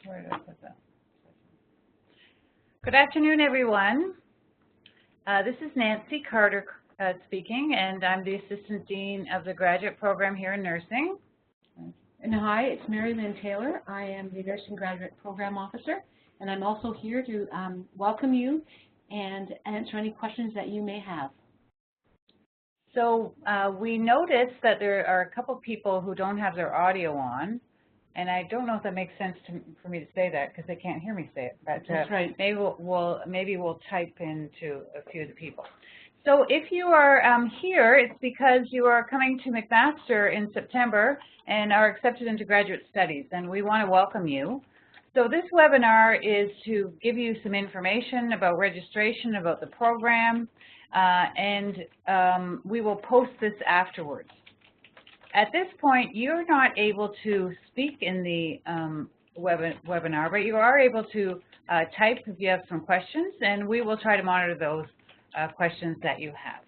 Where did I put that? Good afternoon, everyone. This is Nancy Carter speaking, and I'm the Assistant Dean of the Graduate Program here in Nursing. And hi, it's Mary Lynn Taylor. I am the Nursing Graduate Program Officer, and I'm also here to welcome you and answer any questions that you may have. So we noticed that there are a couple people who don't have their audio on, and I don't know if that makes sense for me to say that because they can't hear me say it. But that's right. Maybe we'll type into a few of the people. So if you are here, it's because you are coming to McMaster in September and are accepted into graduate studies, and we want to welcome you. So this webinar is to give you some information about registration, about the program, and we will post this afterwards. At this point, you're not able to speak in the webinar, but you are able to type if you have some questions, and we will try to monitor those questions that you have.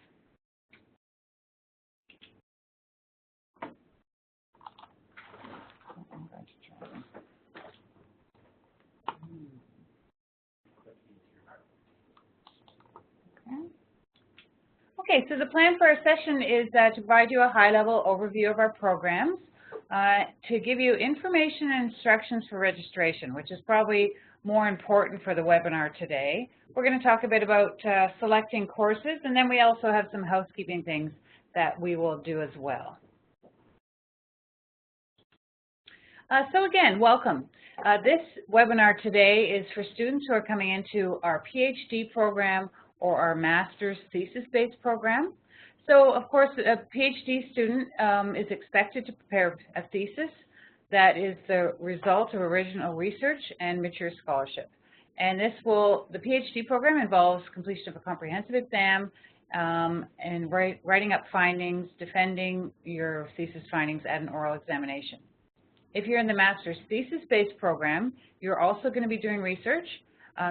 Okay, so the plan for our session is to provide you a high-level overview of our programs, to give you information and instructions for registration, which is probably more important for the webinar today. We're going to talk a bit about selecting courses, and then we also have some housekeeping things that we will do as well. So again, welcome. This webinar today is for students who are coming into our PhD program or our master's thesis-based program. So, of course, a PhD student is expected to prepare a thesis that is the result of original research and mature scholarship. And the PhD program involves completion of a comprehensive exam and writing up findings, defending your thesis findings at an oral examination. If you're in the master's thesis-based program, you're also going to be doing research.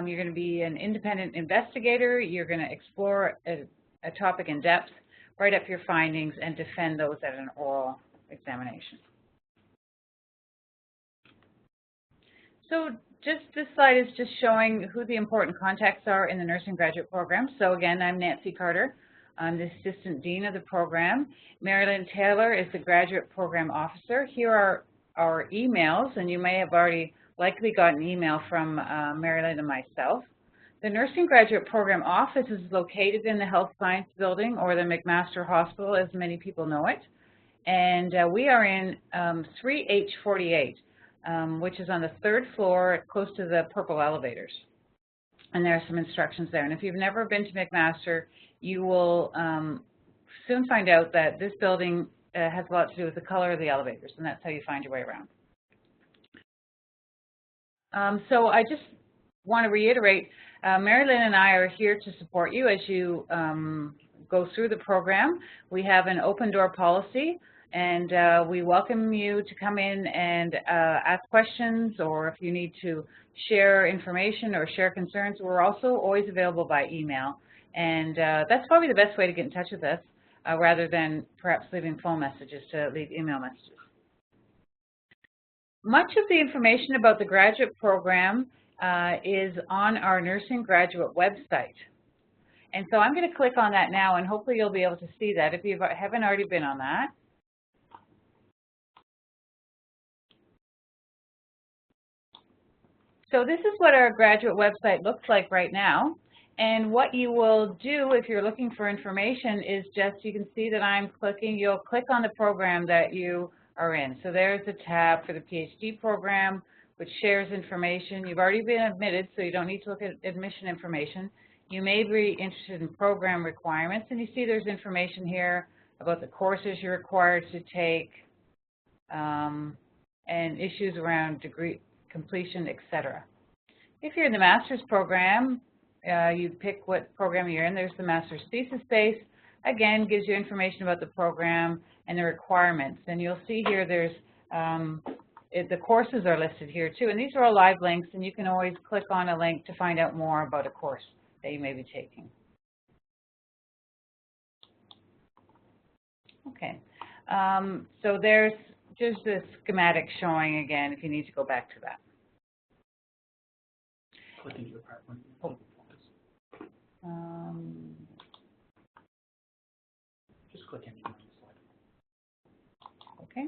You're going to be an independent investigator. You're going to explore a topic in depth, write up your findings, and defend those at an oral examination. So this slide is just showing who the important contacts are in the nursing graduate program. So again, I'm Nancy Carter. I'm the Assistant Dean of the program. Mary Lynn Taylor is the Graduate Program Officer. Here are our emails, and you may have already likely got an email from Mary Lynn and myself. The Nursing Graduate Program office is located in the Health Science Building, or the McMaster Hospital, as many people know it. And we are in 3H48, which is on the 3rd floor, close to the purple elevators. And there are some instructions there. And if you've never been to McMaster, you will soon find out that this building has a lot to do with the color of the elevators, and that's how you find your way around. So I just want to reiterate, Mary Lynn and I are here to support you as you go through the program. We have an open door policy, and we welcome you to come in and ask questions, or if you need to share information or share concerns. We're also always available by email, and that's probably the best way to get in touch with us, rather than perhaps leaving phone messages, to leave email messages. Much of the information about the graduate program is on our nursing graduate website. And so I'm going to click on that now, and hopefully you'll be able to see that if you haven't already been on that. So this is what our graduate website looks like right now. And what you will do if you're looking for information is just, you can see that I'm clicking, you'll click on the program that you are in. So there's a tab for the PhD program, which shares information. You've already been admitted, so you don't need to look at admission information. You may be interested in program requirements, and you see there's information here about the courses you're required to take, and issues around degree completion, etc. If you're in the master's program, you pick what program you're in. There's the master's thesis base. Again, gives you information about the program and the requirements. And you'll see here there's the courses are listed here too. And these are all live links, and you can always click on a link to find out more about a course that you may be taking. Okay. So there's just the schematic showing again if you need to go back to that. click into your PowerPoint. Oh. Just click into the slide. Okay.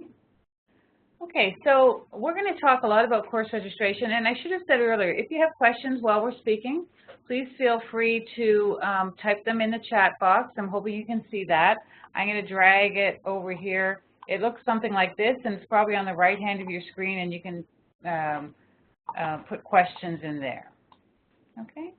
Okay, so we're going to talk a lot about course registration, and I should have said earlier, if you have questions while we're speaking, please feel free to type them in the chat box. I'm hoping you can see that. I'm going to drag it over here. It looks something like this, and it's probably on the right hand of your screen, and you can put questions in there. Okay?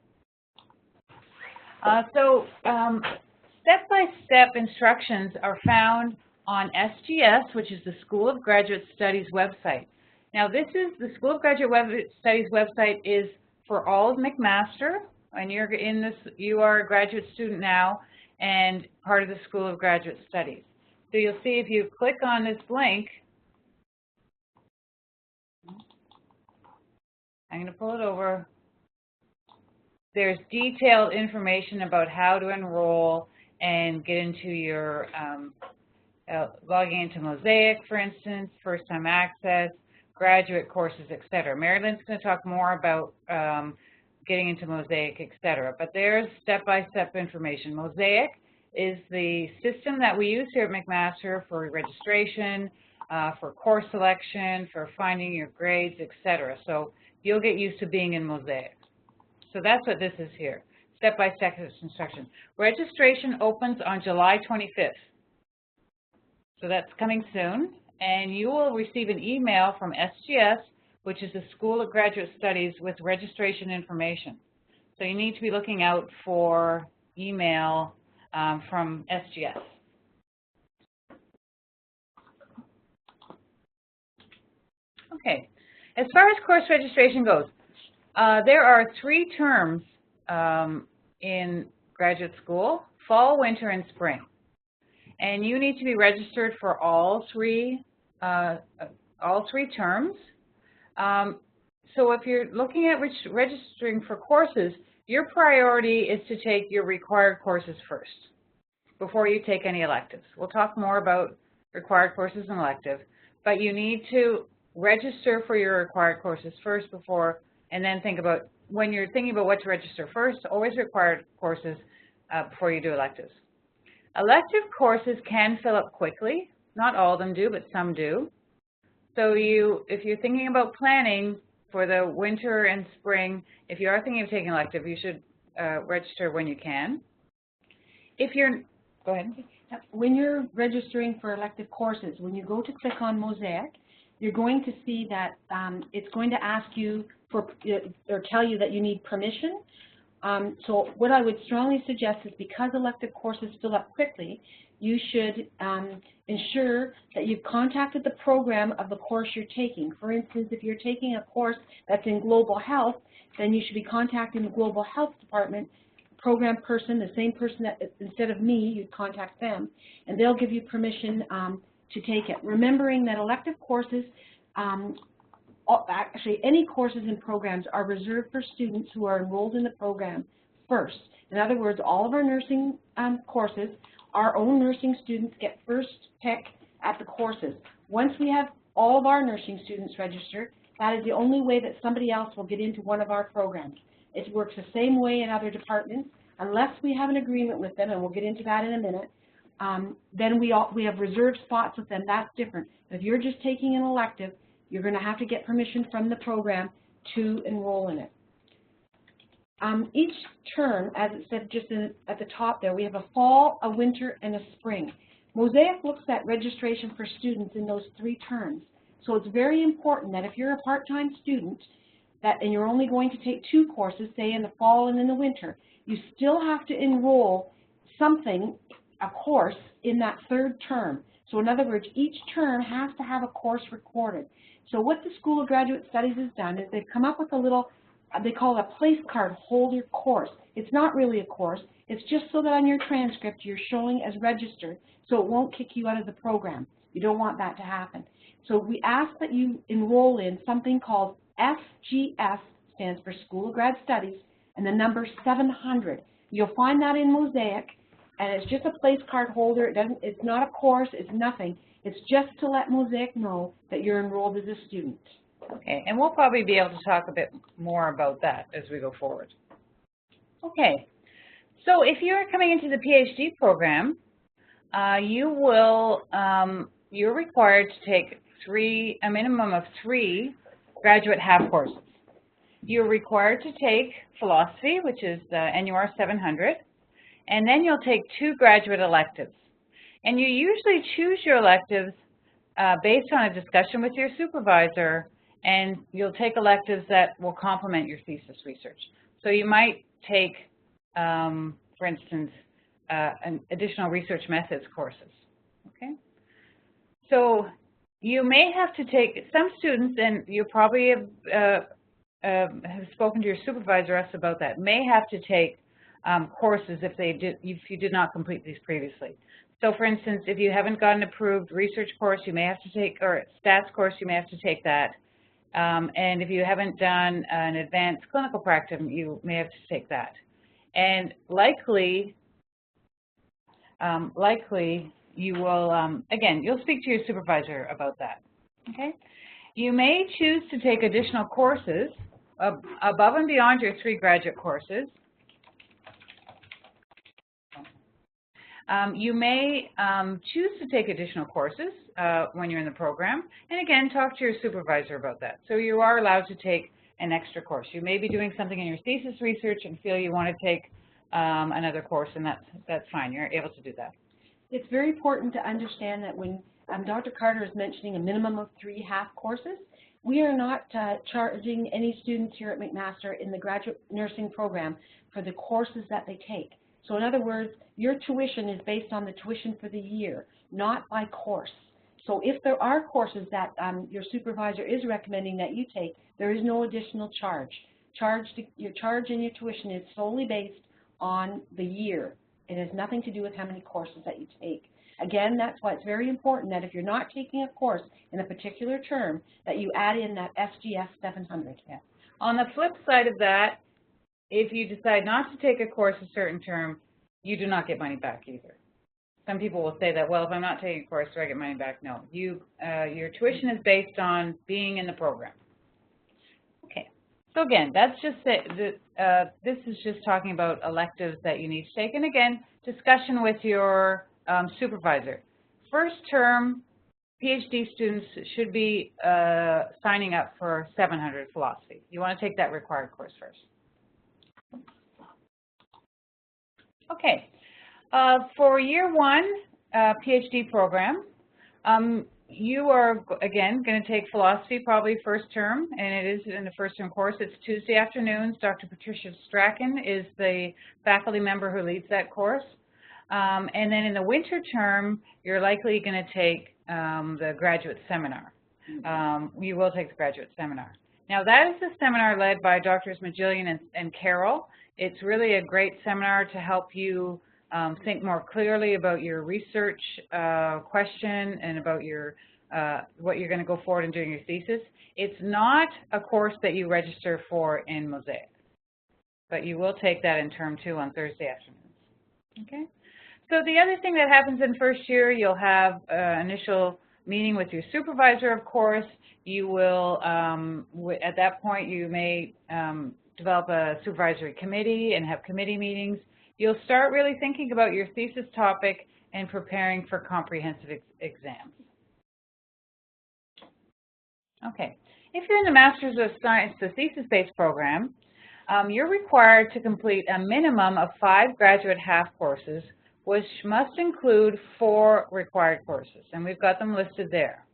Step-by-step instructions are found on SGS, which is the School of Graduate Studies website. Now, this is the School of Graduate Studies website is for all of McMaster, and you are a graduate student now and part of the School of Graduate Studies. So you'll see if you click on this link, I'm going to pull it over. There's detailed information about how to enroll and get into your logging into Mosaic, for instance, first-time access, graduate courses, etc. Marilyn's going to talk more about getting into Mosaic, etc. But there's step-by-step information. Mosaic is the system that we use here at McMaster for registration, for course selection, for finding your grades, etc. So you'll get used to being in Mosaic. So that's what this is here, step-by-step instruction. Registration opens on July 25th. So that's coming soon, and you will receive an email from SGS, which is the School of Graduate Studies, with registration information. So you need to be looking out for email from SGS. Okay, as far as course registration goes, there are 3 terms in graduate school: fall, winter, and spring. And you need to be registered for all three terms. So if you're looking at registering for courses, your priority is to take your required courses first before you take any electives. We'll talk more about required courses and electives, but you need to register for your required courses first and then think about, when you're thinking about what to register first, always required courses before you do electives. Elective courses can fill up quickly. Not all of them do, but some do. So if you're thinking about planning for the winter and spring, if you are thinking of taking elective, you should register when you can. Go ahead. When you're registering for elective courses, when you go to click on Mosaic, you're going to see that it's going to ask you or tell you that you need permission. So what I would strongly suggest is, because elective courses fill up quickly, you should ensure that you've contacted the program of the course you're taking. For instance, if you're taking a course that's in global health, then you should be contacting the global health department program person, the same person that, instead of me, you'd contact them, and they'll give you permission to take it. Remembering that elective courses, actually any courses and programs, are reserved for students who are enrolled in the program first. In other words, all of our nursing courses, our own nursing students get first pick at the courses. Once we have all of our nursing students registered, that is the only way that somebody else will get into one of our programs. It works the same way in other departments. Unless we have an agreement with them, and we'll get into that in a minute, then we have reserved spots with them. That's different. But if you're just taking an elective, you're going to have to get permission from the program to enroll in it. Each term, as it said just at the top there, we have a fall, a winter, and a spring. Mosaic looks at registration for students in those 3 terms. So it's very important that if you're a part-time student and you're only going to take 2 courses, say in the fall and in the winter, you still have to enroll a course in that 3rd term. So in other words, each term has to have a course recorded. So what the School of Graduate Studies has done is they've come up with a little, they call it a place card holder course. It's not really a course. It's just so that on your transcript you're showing as registered, so it won't kick you out of the program. You don't want that to happen. So we ask that you enroll in something called SGS, stands for School of Grad Studies, and the number 700. You'll find that in Mosaic, and it's just a place card holder. It's not a course. It's nothing. It's just to let Mosaic know that you're enrolled as a student. Okay, and we'll probably be able to talk a bit more about that as we go forward. Okay, so if you're coming into the PhD program, you're required to take a minimum of 3 graduate half courses. You're required to take philosophy, which is NUR 700, and then you'll take 2 graduate electives. And you usually choose your electives based on a discussion with your supervisor, and you'll take electives that will complement your thesis research. So you might take, for instance, an additional research methods courses, okay? So you may have to take, some students, and you probably have spoken to your supervisor about that, may have to take courses if you did not complete these previously. So for instance, if you haven't got an approved research course, you may have to take, or stats course, you may have to take that. And if you haven't done an advanced clinical practice, you may have to take that. And likely you will, again, you'll speak to your supervisor about that, okay? You may choose to take additional courses above and beyond your 3 graduate courses. You may choose to take additional courses when you're in the program, and again, talk to your supervisor about that. So you are allowed to take an extra course. You may be doing something in your thesis research and feel you want to take another course, and that's fine. You're able to do that. It's very important to understand that when Dr. Carter is mentioning a minimum of 3 half courses, we are not charging any students here at McMaster in the graduate nursing program for the courses that they take. So in other words, your tuition is based on the tuition for the year, not by course. So if there are courses that your supervisor is recommending that you take, there is no additional charge. Your charge and your tuition is solely based on the year. It has nothing to do with how many courses that you take. Again, that's why it's very important that if you're not taking a course in a particular term, that you add in that SGS 700. Yeah. On the flip side of that, if you decide not to take a course a certain term, you do not get money back either. Some people will say that, well, if I'm not taking a course, do I get money back? No. Your tuition is based on being in the program. Okay. So again, that's just this is just talking about electives that you need to take. And again, discussion with your supervisor. First term, PhD students should be signing up for 700 philosophy. You want to take that required course first. Okay, for year 1 PhD program, you are, again, going to take philosophy probably first term, and it is in the first term course. It's Tuesday afternoons. Dr. Patricia Strachan is the faculty member who leads that course. And then in the winter term, you're likely going to take the graduate seminar. You will take the graduate seminar. Now, that is a seminar led by Drs. Majillian and Carroll. It's really a great seminar to help you think more clearly about your research question and about your what you're going to go forward and doing your thesis. It's not a course that you register for in Mosaic, but you will take that in term 2 on Thursday afternoons. Okay. So the other thing that happens in first year, you'll have initial meeting with your supervisor, of course. You will, at that point, you may develop a supervisory committee and have committee meetings. You'll start really thinking about your thesis topic and preparing for comprehensive exams. Okay. If you're in the Master's of Science, the thesis-based program, you're required to complete a minimum of 5 graduate half courses, which must include 4 required courses, and we've got them listed there.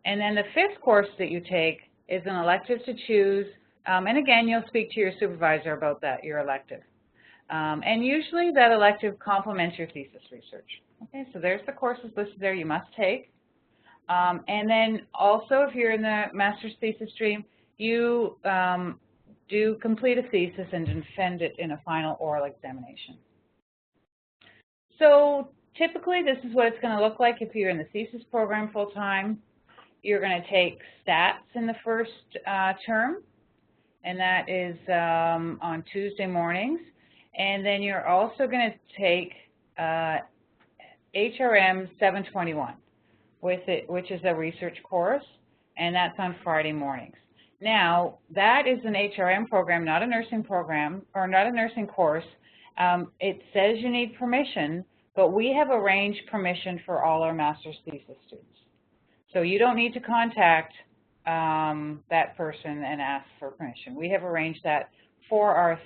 And then the 5th course that you take is an elective to choose, and again, you'll speak to your supervisor about that, your elective. And usually that elective complements your thesis research. Okay, so there's the courses listed there you must take. And then also, if you're in the master's thesis stream, you do complete a thesis and defend it in a final oral examination. So typically, this is what it's going to look like if you're in the thesis program full-time. You're going to take stats in the first term, and that is on Tuesday mornings. And then you're also going to take HRM 721, which is a research course. and that's on Friday mornings. Now, that is an HRM program, not a nursing program, or not a nursing course. It says you need permission, but we have arranged permission for all our master's thesis students. So you don't need to contact that person and ask for permission. We have arranged that for our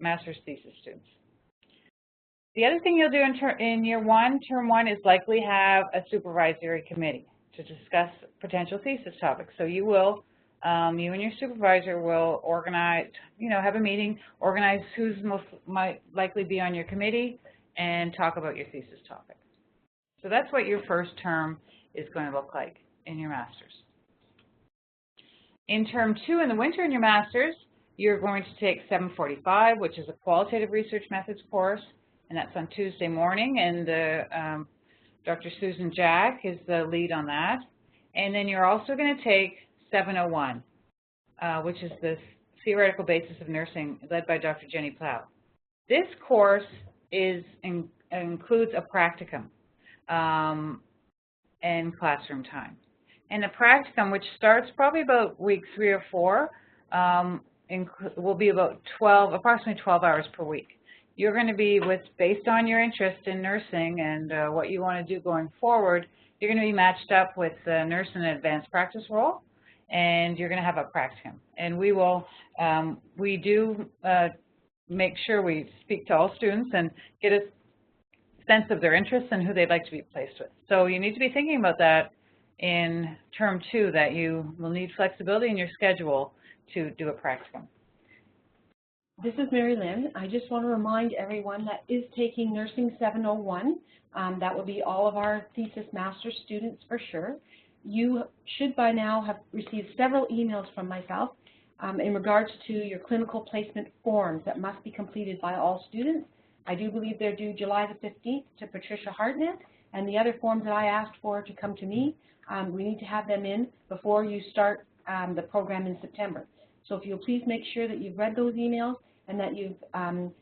master's thesis students. The other thing you'll do in year one, term one, is likely have a supervisory committee to discuss potential thesis topics. So you will, you and your supervisor will organize, have a meeting, organize who's might likely be on your committee, and talk about your thesis topic. So that's what your first term is going to look like in your master's. In term two, in the winter in your master's, you're going to take 745, which is a qualitative research methods course, and that's on Tuesday morning, and Dr. Susan Jack is the lead on that. And then you're also going to take 701, which is the theoretical basis of nursing, led by Dr. Jenny Plow. This course includes a practicum and classroom time. And the practicum, which starts probably about week 3 or 4, will be about approximately 12 hours per week. You're going to be, based on your interest in nursing and what you want to do going forward, you're going to be matched up with the nurse in an advanced practice role, and you're going to have a practicum. And we do make sure we speak to all students and get a sense of their interests and who they'd like to be placed with. So you need to be thinking about that in term 2, that you will need flexibility in your schedule to do a practicum. This is Mary Lynn. I just want to remind everyone that is taking Nursing 701. That will be all of our thesis master's students for sure. You should by now have received several emails from myself in regards to your clinical placement forms that must be completed by all students. I do believe they're due July the 15th to Patricia Hartnett, and the other forms that I asked for to come to me, we need to have them in before you start the program in September. So if you'll please make sure that you've read those emails and that you've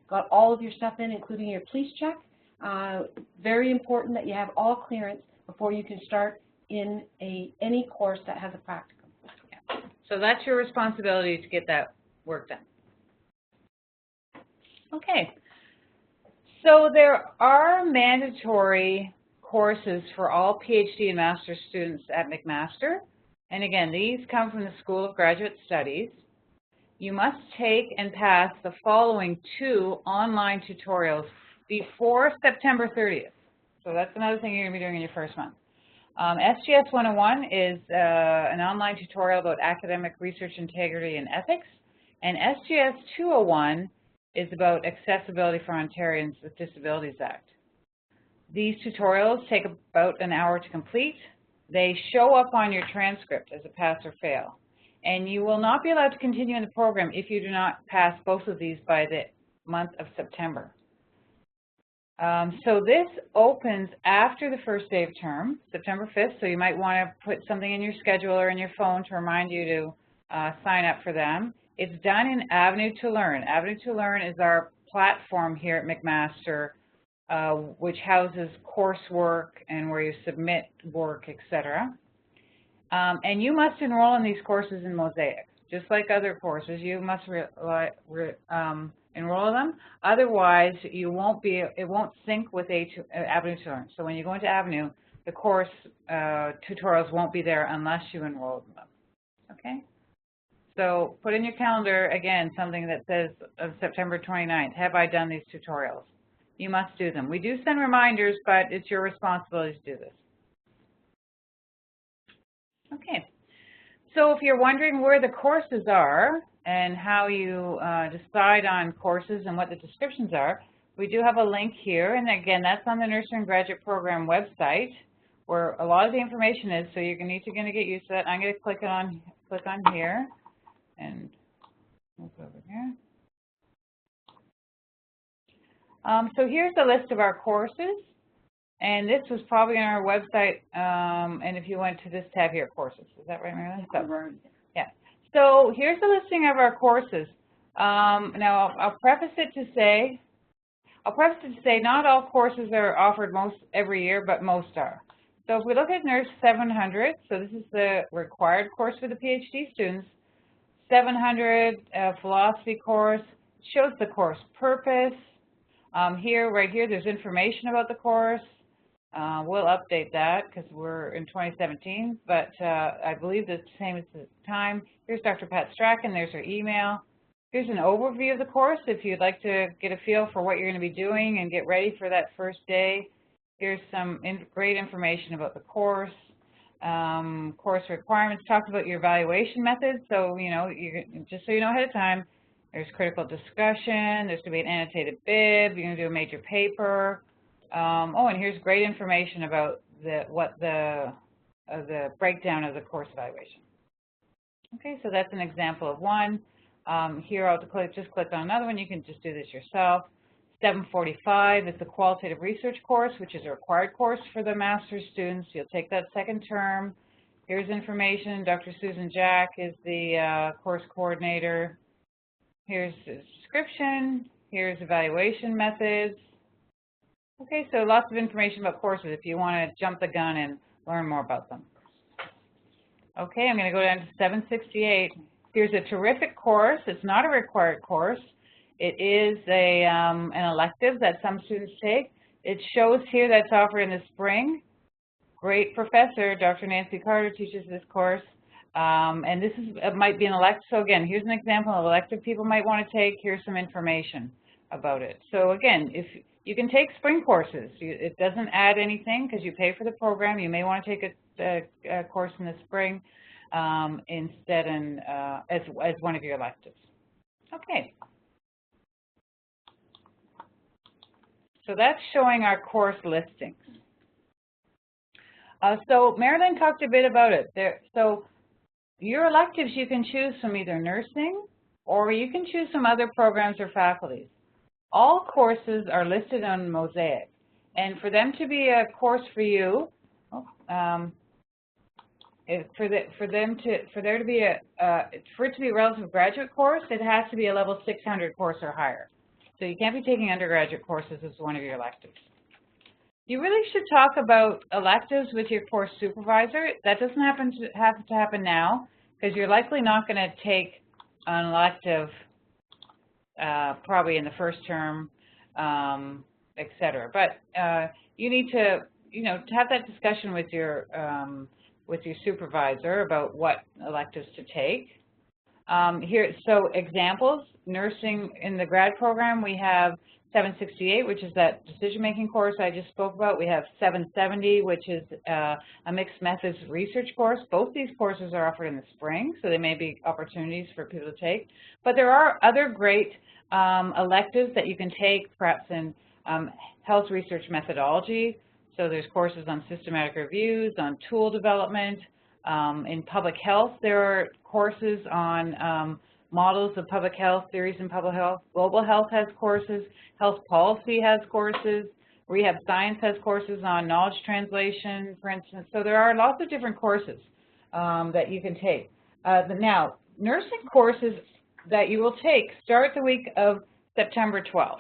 got all of your stuff in, including your police check. Very important that you have all clearance before you can start in any course that has a practicum. Yeah. So that's your responsibility to get that work done. Okay. So there are mandatory courses for all PhD and master's students at McMaster. And again, these come from the School of Graduate Studies. You must take and pass the following 2 online tutorials before September 30th. So that's another thing you're going to be doing in your first month. SGS 101 is an online tutorial about academic research integrity and ethics. And SGS 201 is about accessibility for Ontarians with Disabilities Act. These tutorials take about an hour to complete. They show up on your transcript as a pass or fail. And you will not be allowed to continue in the program if you do not pass both of these by the month of September. So this opens after the first day of term, September 5th, so you might want to put something in your schedule or in your phone to remind you to sign up for them. It's done in Avenue to Learn. Avenue to Learn is our platform here at McMaster, which houses coursework and where you submit work, etc. And you must enroll in these courses in Mosaic. Just like other courses, you must enroll in them. Otherwise, it won't sync with Avenue to Learn. So when you go into Avenue, the course tutorials won't be there unless you enroll in them. Okay? So put in your calendar, again, something that says September 29th, have I done these tutorials? You must do them. We do send reminders, but it's your responsibility to do this. Okay, so if you're wondering where the courses are and how you decide on courses and what the descriptions are, we do have a link here, and again, that's on the Nursing Graduate Program website where a lot of the information is, so you're going to get used to that. I'm going to click on here and move over here. So here's the list of our courses. And this was probably on our website, and if you went to this tab here, courses. Is that right, Marilyn? So, yeah. So here's the listing of our courses. Now, I'll preface it to say not all courses are offered every year, but most are. So if we look at Nurse 700, so this is the required course for the PhD students, 700 philosophy course, shows the course purpose. Right here, there's information about the course. We'll update that because we're in 2017, but I believe the same as the time. Here's Dr. Pat Strachan, there's her email. Here's an overview of the course if you'd like to get a feel for what you're going to be doing and get ready for that first day. Here's some great information about the course. Course requirements, talk about your evaluation methods, so just so you know ahead of time. There's critical discussion, there's going to be an annotated bib, you're going to do a major paper. And here's great information about the breakdown of the course evaluation. Okay, so that's an example of one. Here I'll just click on another one. You can just do this yourself. 745 is the qualitative research course, which is a required course for the master's students. You'll take that second term. Here's information. Dr. Susan Jack is the course coordinator. Here's the description. Here's evaluation methods. Okay, so lots of information about courses if you want to jump the gun and learn more about them. Okay, I'm going to go down to 768. Here's a terrific course. It's not a required course. It is an elective that some students take. It shows here that's offered in the spring. Great professor, Dr. Nancy Carter, teaches this course. And this might be an elective. So again, here's an example of elective people might want to take. Here's some information about it. So again, if you can take spring courses, it doesn't add anything because you pay for the program. You may want to take a course in the spring instead as one of your electives. Okay. So that's showing our course listings. So Marilyn talked a bit about it. So your electives you can choose from either nursing or you can choose some other programs or faculties. All courses are listed on Mosaic, and for them to be a course for you, for it to be a relative graduate course, it has to be a level 600 course or higher. So you can't be taking undergraduate courses as one of your electives. You really should talk about electives with your course supervisor. That doesn't have to happen now because you're likely not going to take an elective probably in the first term, et cetera. But you need to, to have that discussion with your supervisor about what electives to take. So examples, nursing in the grad program, we have 768, which is that decision-making course I just spoke about. We have 770, which is a mixed methods research course. Both these courses are offered in the spring, so they may be opportunities for people to take. But there are other great electives that you can take, perhaps in health research methodology. So there's courses on systematic reviews, on tool development. In public health, there are courses on models of public health, theories in public health. Global health has courses. Health policy has courses. Rehab science has courses on knowledge translation, for instance. So there are lots of different courses that you can take. Now, nursing courses that you will take start the week of September 12th.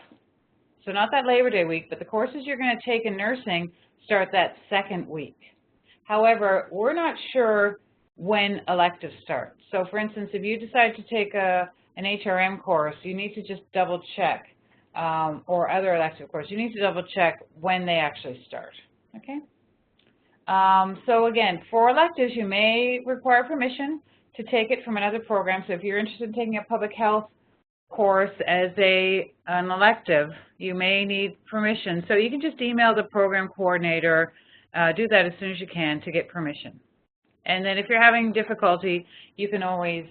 So not that Labor Day week, but the courses you're going to take in nursing start that second week. However, we're not sure when electives start. So for instance, if you decide to take an HRM course, you need to just double check, or other elective course, you need to double check when they actually start, okay? So again, for electives, you may require permission to take it from another program. So if you're interested in taking a public health course as an elective, you may need permission. So you can just email the program coordinator, do that as soon as you can to get permission. And then if you're having difficulty, you can always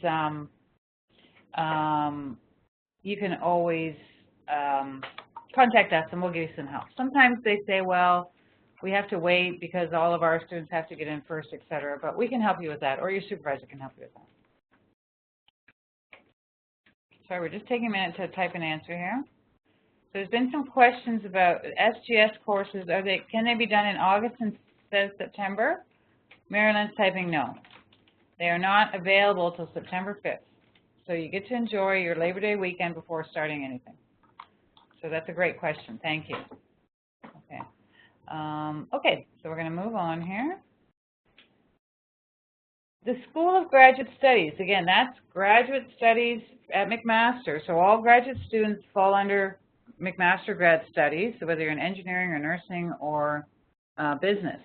contact us and we'll give you some help. Sometimes they say, well, we have to wait because all of our students have to get in first, et cetera, but we can help you with that, or your supervisor can help you with that. Sorry, we're just taking a minute to type an answer here. So there's been some questions about SGS courses. Can they be done in August instead of September? Marilyn's typing no. They are not available till September 5th. So you get to enjoy your Labor Day weekend before starting anything. So that's a great question. Thank you. Okay. Okay, so we're going to move on here. The School of Graduate Studies, again, that's graduate studies at McMaster. So all graduate students fall under McMaster Grad Studies, so whether you're in engineering or nursing or business.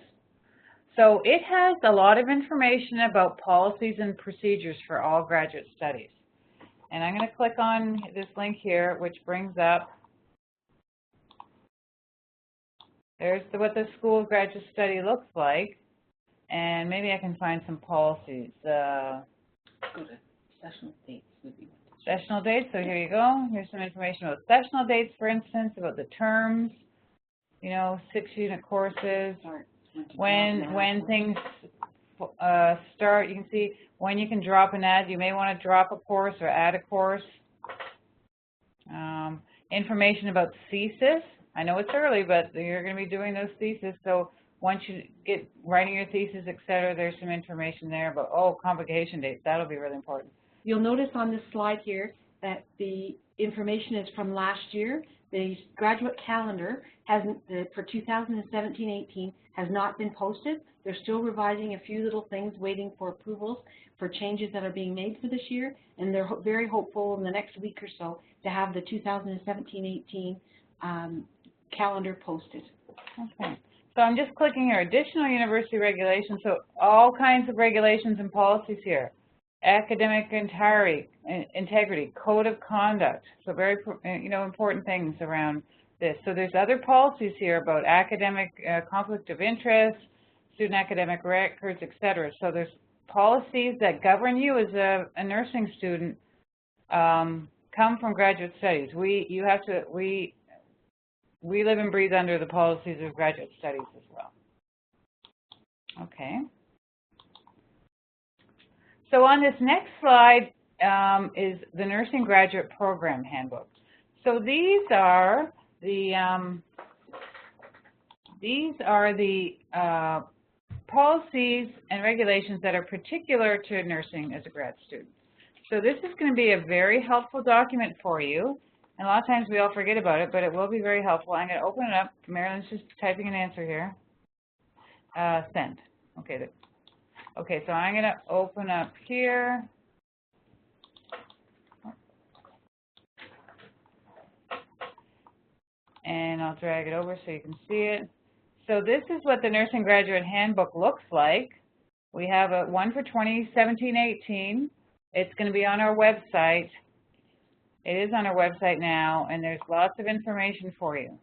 So it has a lot of information about policies and procedures for all graduate studies. And I'm going to click on this link here, which brings up, there's what the School of Graduate Study looks like. And maybe I can find some policies. Go to sessional dates would be one. Sessional dates, so here you go. Here's some information about sessional dates, for instance, about the terms, you know, 6-unit courses, when things start. You can see when you can drop and add. You may want to drop a course or add a course. Information about thesis. I know it's early, but you're going to be doing those thesis, so once you get writing your thesis, et cetera, there's some information there about, convocation dates. That'll be really important. You'll notice on this slide here that the information is from last year. The graduate calendar hasn't, for 2017-18 has not been posted. They're still revising a few little things, waiting for approvals for changes that are being made for this year, and they're very hopeful in the next week or so to have the 2017-18 calendar posted. Okay. So I'm just clicking here, additional university regulations, so all kinds of regulations and policies here. Academic integrity, code of conduct, so very, important things around this. So there's other policies here about academic conflict of interest, student academic records, et cetera. So there's policies that govern you as a nursing student come from graduate studies. We live and breathe under the policies of graduate studies as well. Okay. So on this next slide is the Nursing Graduate Program Handbook. So these are the policies and regulations that are particular to nursing as a grad student. So this is going to be a very helpful document for you. And a lot of times we all forget about it, but it will be very helpful. I'm going to open it up. Marilyn's just typing an answer here. Send. Okay. Okay, so I'm going to open up here. And I'll drag it over so you can see it. So this is what the Nursing Graduate Handbook looks like. We have one for 2017-18. It's going to be on our website. It is on our website now, and there's lots of information for you.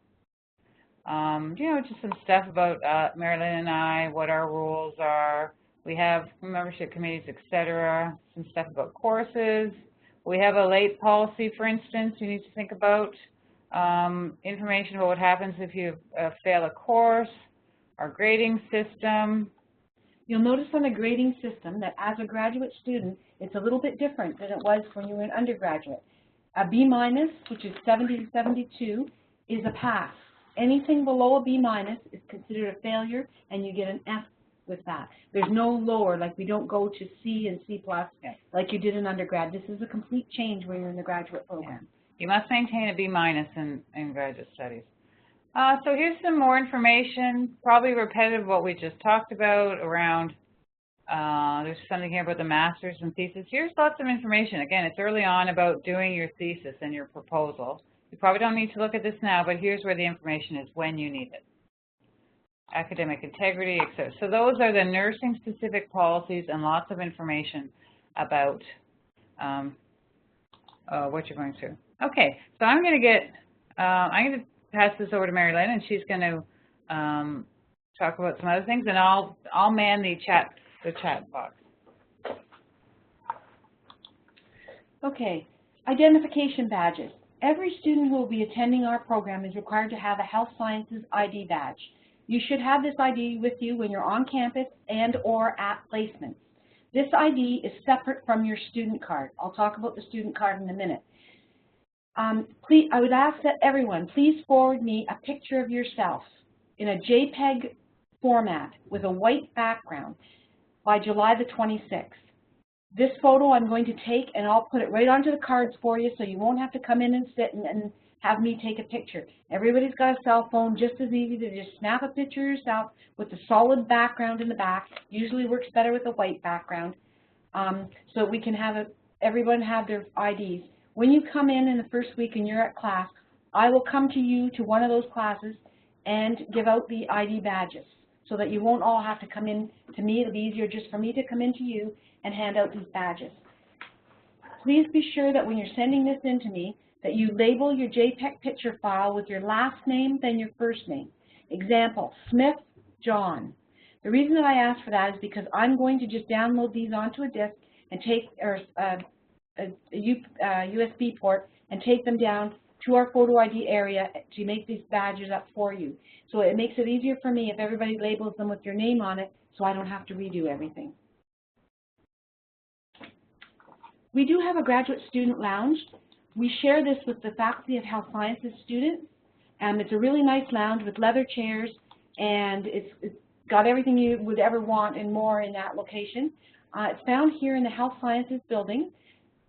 Just some stuff about Marilyn and I, what our rules are. We have membership committees, et cetera, some stuff about courses. We have a late policy, for instance, you need to think about. Information about what happens if you fail a course, our grading system. You'll notice on the grading system that as a graduate student, it's a little bit different than it was when you were an undergraduate. A B-, which is 70 to 72, is a pass. Anything below a B- is considered a failure, and you get an F with that. There's no lower, like we don't go to C and C+, like you did in undergrad. This is a complete change when you're in the graduate program. You must maintain a B- in graduate studies. So here's some more information, probably repetitive of what we just talked about around, there's something here about the master's and thesis. Here's lots of information. Again, it's early on about doing your thesis and your proposal. You probably don't need to look at this now, but here's where the information is when you need it. Academic integrity, etc. So those are the nursing-specific policies and lots of information about what you're going through. Okay, so I'm going to pass this over to Mary Lynn, and she's going to talk about some other things, and I'll man the chat box. Okay, identification badges. Every student who will be attending our program is required to have a Health Sciences ID badge. You should have this ID with you when you're on campus and or at placements. This ID is separate from your student card. I'll talk about the student card in a minute. Please, I would ask that everyone please forward me a picture of yourself in a JPEG format with a white background by July the 26th. This photo I'm going to take and I'll put it right onto the cards for you so you won't have to come in and sit and have me take a picture. Everybody's got a cell phone, just as easy to just snap a picture yourself with the solid background in the back. Usually works better with a white background, so we can have everyone have their IDs. When you come in the first week and you're at class, I will come to you to one of those classes and give out the ID badges so that you won't all have to come in to me. It'll be easier just for me to come in to you and hand out these badges. Please be sure that when you're sending this in to me that you label your JPEG picture file with your last name, then your first name. Example, Smith John. The reason that I ask for that is because I'm going to just download these onto a disk and take, or a USB port, and take them down to our photo ID area to make these badges up for you. So it makes it easier for me if everybody labels them with your name on it, so I don't have to redo everything. We do have a graduate student lounge. We share this with the Faculty of Health Sciences students. It's a really nice lounge with leather chairs, and it's got everything you would ever want and more in that location. It's found here in the Health Sciences building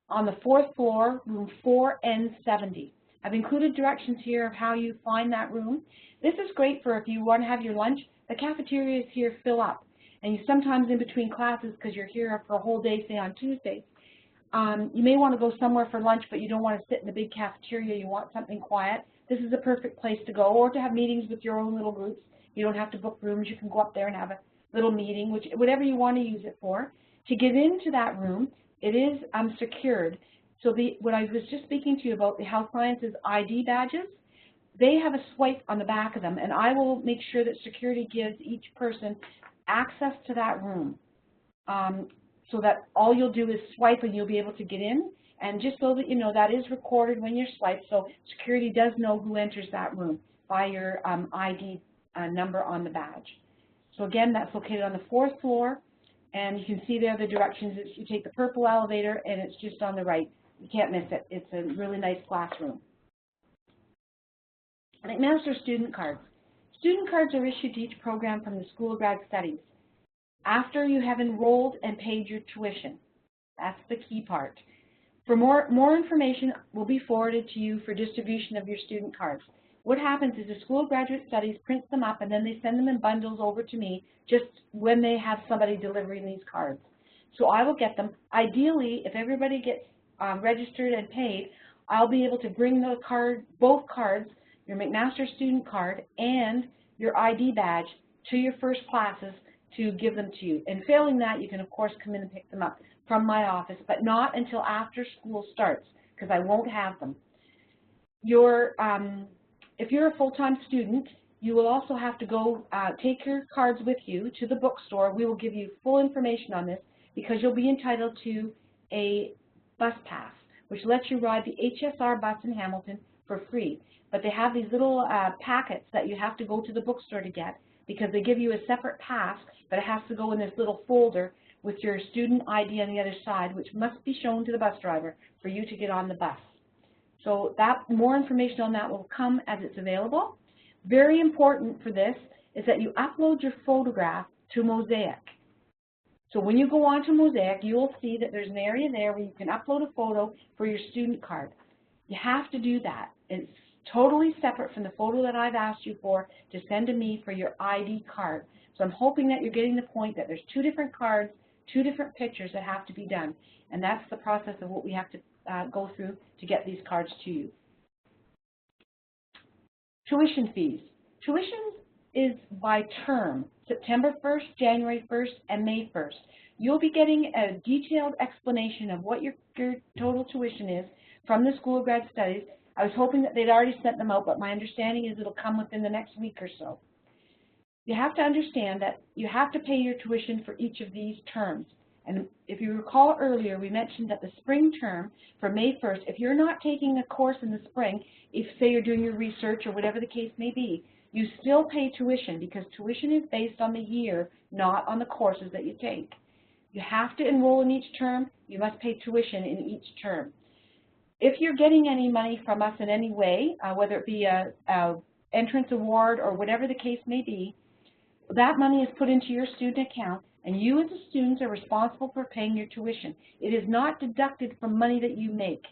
on the 4th floor, room 4N70. I've included directions here of how you find that room. This is great for if you want to have your lunch. The cafeterias here fill up, and you sometimes in between classes, because you're here for a whole day, say on Tuesdays, you may want to go somewhere for lunch, but you don't want to sit in the big cafeteria. You want something quiet. This is a perfect place to go, or to have meetings with your own little groups. You don't have to book rooms. You can go up there and have a little meeting, whatever you want to use it for. To get into that room, it is secured. So what I was just speaking to you about, the Health Sciences ID badges, they have a swipe on the back of them, and I will make sure that security gives each person access to that room. So that all you'll do is swipe and you'll be able to get in. And just so that you know, that is recorded when you're swiped, so security does know who enters that room by your ID number on the badge. So again, that's located on the 4th floor, and you can see there the directions. You take the purple elevator, and it's just on the right. You can't miss it. It's a really nice classroom. McMaster student cards. Student cards are issued to each program from the School of Grad Studies after you have enrolled and paid your tuition. That's the key part. For more information will be forwarded to you for distribution of your student cards. What happens is the School of Graduate Studies prints them up, and then they send them in bundles over to me just when they have somebody delivering these cards. So I will get them. Ideally, if everybody gets registered and paid, I'll be able to bring the both cards, your McMaster student card and your ID badge, to your first classes to give them to you. And failing that, you can of course come in and pick them up from my office, but not until after school starts, because I won't have them. If you're a full-time student, you will also have to go take your cards with you to the bookstore. We will give you full information on this, because you'll be entitled to a bus pass, which lets you ride the HSR bus in Hamilton for free. But they have these little packets that you have to go to the bookstore to get, because they give you a separate pass, but it has to go in this little folder with your student ID on the other side, which must be shown to the bus driver for you to get on the bus. So more information on that will come as it's available. Very important for this is that you upload your photograph to Mosaic. So when you go on to Mosaic, you will see that there's an area there where you can upload a photo for your student card. You have to do that. It's totally separate from the photo that I've asked you for to send to me for your ID card. So I'm hoping that you're getting the point that there's two different cards, two different pictures that have to be done. And that's the process of what we have to go through to get these cards to you. Tuition fees. Tuition is by term, September 1st, January 1st, and May 1st. You'll be getting a detailed explanation of what your total tuition is from the School of Grad Studies. I was hoping that they'd already sent them out, but my understanding is it'll come within the next week or so. You have to understand that you have to pay your tuition for each of these terms. And if you recall earlier, we mentioned that the spring term for May 1st, if you're not taking a course in the spring, if say you're doing your research or whatever the case may be, you still pay tuition, because tuition is based on the year, not on the courses that you take. You have to enroll in each term. You must pay tuition in each term. If you're getting any money from us in any way, whether it be a entrance award or whatever the case may be, that money is put into your student account, and you as a student are responsible for paying your tuition. It is not deducted from money that you make.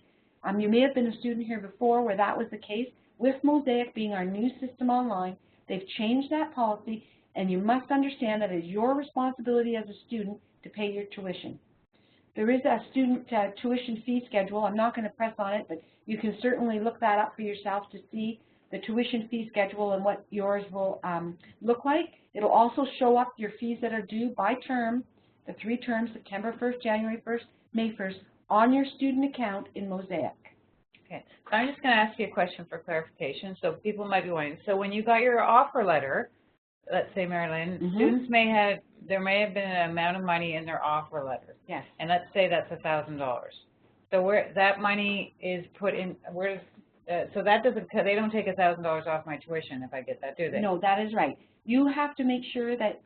You may have been a student here before where that was the case. With Mosaic being our new system online, they've changed that policy, and you must understand that it is your responsibility as a student to pay your tuition. There is a student tuition fee schedule. I'm not going to press on it, but you can certainly look that up for yourself to see the tuition fee schedule and what yours will look like. It'll also show up your fees that are due by term, the 3 terms, September 1st, January 1st, May 1st, on your student account in Mosaic. Okay, so I'm just going to ask you a question for clarification. So people might be wondering, so when you got your offer letter, let's say, Marilyn, students there may have been an amount of money in their offer letter. Yes. And let's say that's $1,000. So where that money is put in, so that doesn't, they don't take $1,000 off my tuition if I get that, do they? No, that is right. You have to make sure that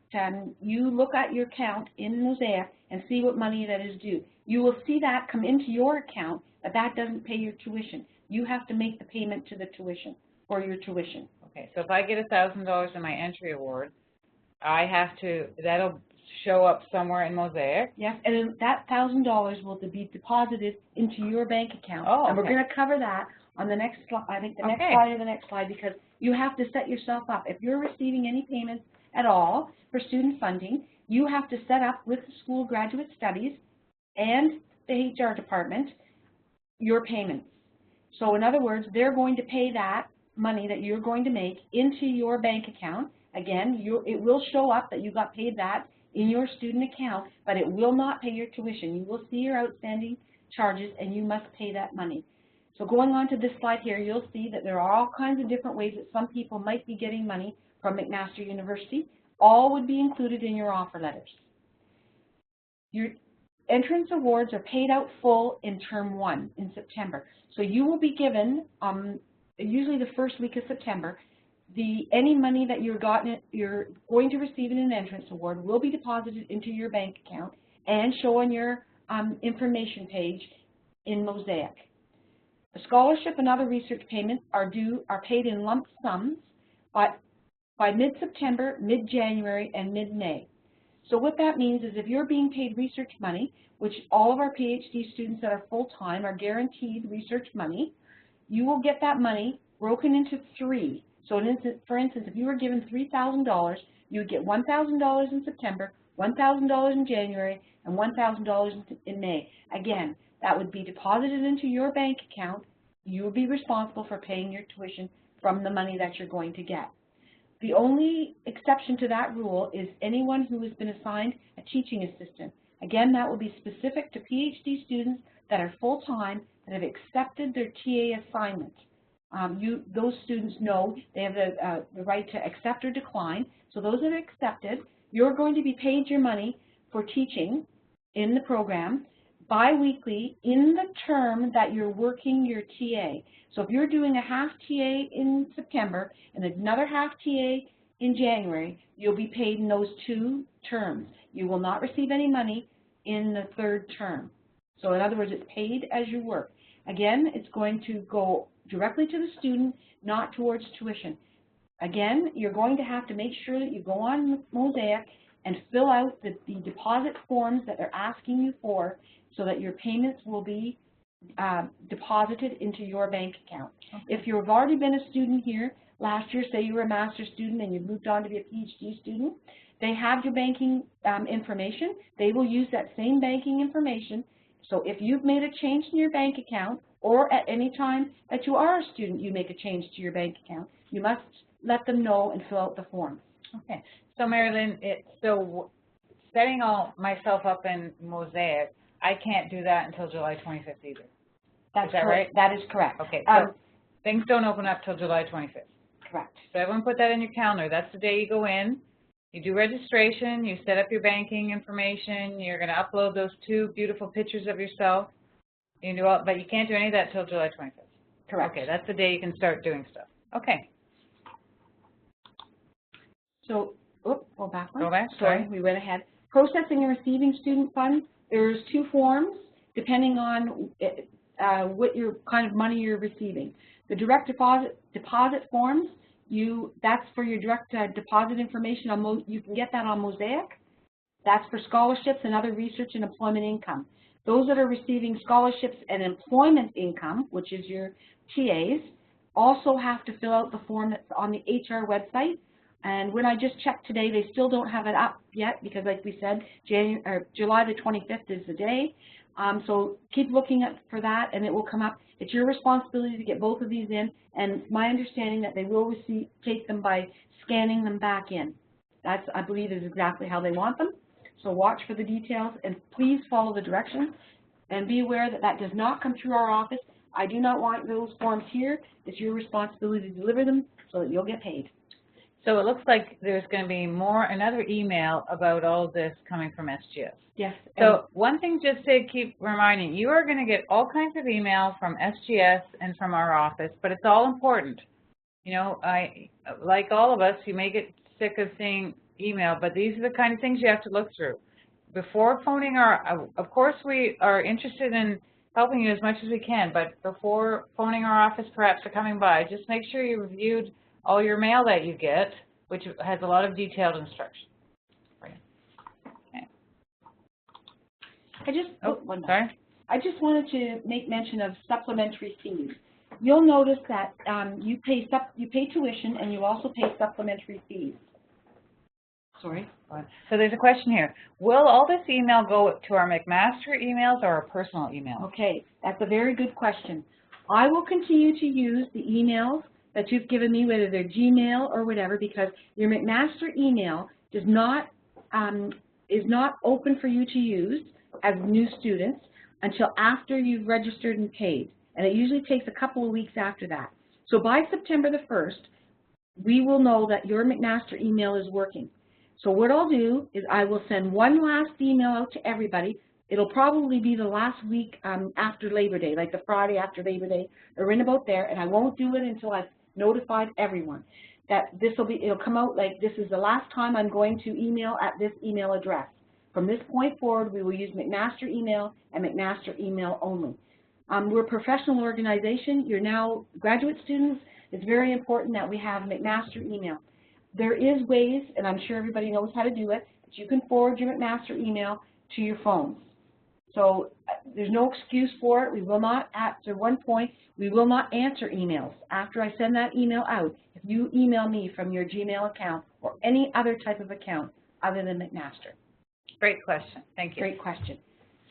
you look at your account in Mosaic and see what money that is due. You will see that come into your account, but that doesn't pay your tuition. You have to make the payment to the tuition, for your tuition. Okay, so if I get $1,000 in my entry award, I have to, that'll show up somewhere in Mosaic? Yes, and that $1,000 will be deposited into your bank account. Oh, okay. And we're going to cover that on the next slide, I think the next slide or the next slide, because you have to set yourself up. If you're receiving any payments at all for student funding, you have to set up with the School of Graduate Studies and the HR department your payments. So in other words, they're going to pay that money that you're going to make into your bank account. Again, it will show up that you got paid that in your student account, but it will not pay your tuition. You will see your outstanding charges, and you must pay that money. So going on to this slide here, you'll see that there are all kinds of different ways that some people might be getting money from McMaster University. All would be included in your offer letters. Your entrance awards are paid out full in term 1 in September. So you will be given, usually the first week of September, any money that you're going to receive in an entrance award will be deposited into your bank account and show on your information page in Mosaic. A scholarship and other research payments are paid in lump sums by mid-September, mid-January, and mid-May. So what that means is if you're being paid research money, which all of our PhD students that are full-time are guaranteed research money, you will get that money broken into 3. So for instance, if you were given $3,000, you would get $1,000 in September, $1,000 in January, and $1,000 in May. Again, that would be deposited into your bank account. You will be responsible for paying your tuition from the money that you're going to get. The only exception to that rule is anyone who has been assigned a teaching assistant. Again, that will be specific to PhD students that are full-time that have accepted their TA assignment. Those students know they have the right to accept or decline. So those that are accepted, you're going to be paid your money for teaching in the program bi-weekly in the term that you're working your TA. So if you're doing a half TA in September and another half TA in January, you'll be paid in those 2 terms. You will not receive any money in the 3rd term. So in other words, it's paid as you work. Again, it's going to go directly to the student, not towards tuition. Again, you're going to have to make sure that you go on Mosaic and fill out the deposit forms that they're asking you for so that your payments will be deposited into your bank account. Okay. If you've already been a student here last year, say you were a master's student and you've moved on to be a PhD student, they have your banking information. They will use that same banking information. So if you've made a change in your bank account, or at any time that you are a student, you make a change to your bank account, you must let them know and fill out the form. Okay. So Marilyn, so setting myself up in Mosaic, I can't do that until July 25th either. That's is that correct. right? That is correct. Okay, so things don't open up till July 25th. Correct. So everyone put that in your calendar. That's the day you go in, you do registration, you set up your banking information, you're going to upload those 2 beautiful pictures of yourself. You can do all, but you can't do any of that till July 25th. Correct. Okay, that's the day you can start doing stuff. Okay. So, go back one. Go back, sorry. We went ahead. Processing and receiving student funds, there's 2 forms depending on what kind of money you're receiving. The direct deposit forms, that's for your direct deposit information. You can get that on Mosaic. That's for scholarships and other research and employment income. Those that are receiving scholarships and employment income, which is your TAs, also have to fill out the form that's on the HR website. And when I just checked today, they still don't have it up yet because, like we said, July the 25th is the day. So keep looking for that, and it will come up. It's your responsibility to get both of these in, and my understanding that they will take them by scanning them back in. That's, I believe, is exactly how they want them. So watch for the details, and please follow the directions, and be aware that that does not come through our office. I do not want those forms here. It's your responsibility to deliver them so that you'll get paid. So it looks like there's going to be another email about all this coming from SGS. Yes. So one thing just to keep reminding, you are going to get all kinds of email from SGS and from our office, but it's all important. You know, like all of us, you may get sick of seeing email, but these are the kind of things you have to look through. Before phoning of course we are interested in helping you as much as we can, but before phoning our office perhaps or coming by, just make sure you reviewed all your mail that you get, which has a lot of detailed instructions. Okay. I just wanted to make mention of supplementary fees. You'll notice that you pay tuition, and you also pay supplementary fees. Sorry. So there's a question here. Will all this email go to our McMaster emails or our personal emails? Okay, that's a very good question. I will continue to use the emails that you've given me, whether they're Gmail or whatever, because your McMaster email is not open for you to use as new students until after you've registered and paid, and it usually takes a couple of weeks after that. So by September the 1st, we will know that your McMaster email is working. So what I'll do is I will send one last email out to everybody. It'll probably be the last week after Labor Day, like the Friday after Labor Day, or in about there, and I won't do it until I've notified everyone that it'll come out like this is the last time I'm going to email at this email address. From this point forward, we will use McMaster email and McMaster email only. We're a professional organization. You're now graduate students. It's very important that we have McMaster email. There is ways, and I'm sure everybody knows how to do it, that you can forward your McMaster email to your phones. So there's no excuse for it. We will not, after one point, we will not answer emails after I send that email out. If you email me from your Gmail account or any other type of account other than McMaster. Great question. Thank you. Great question.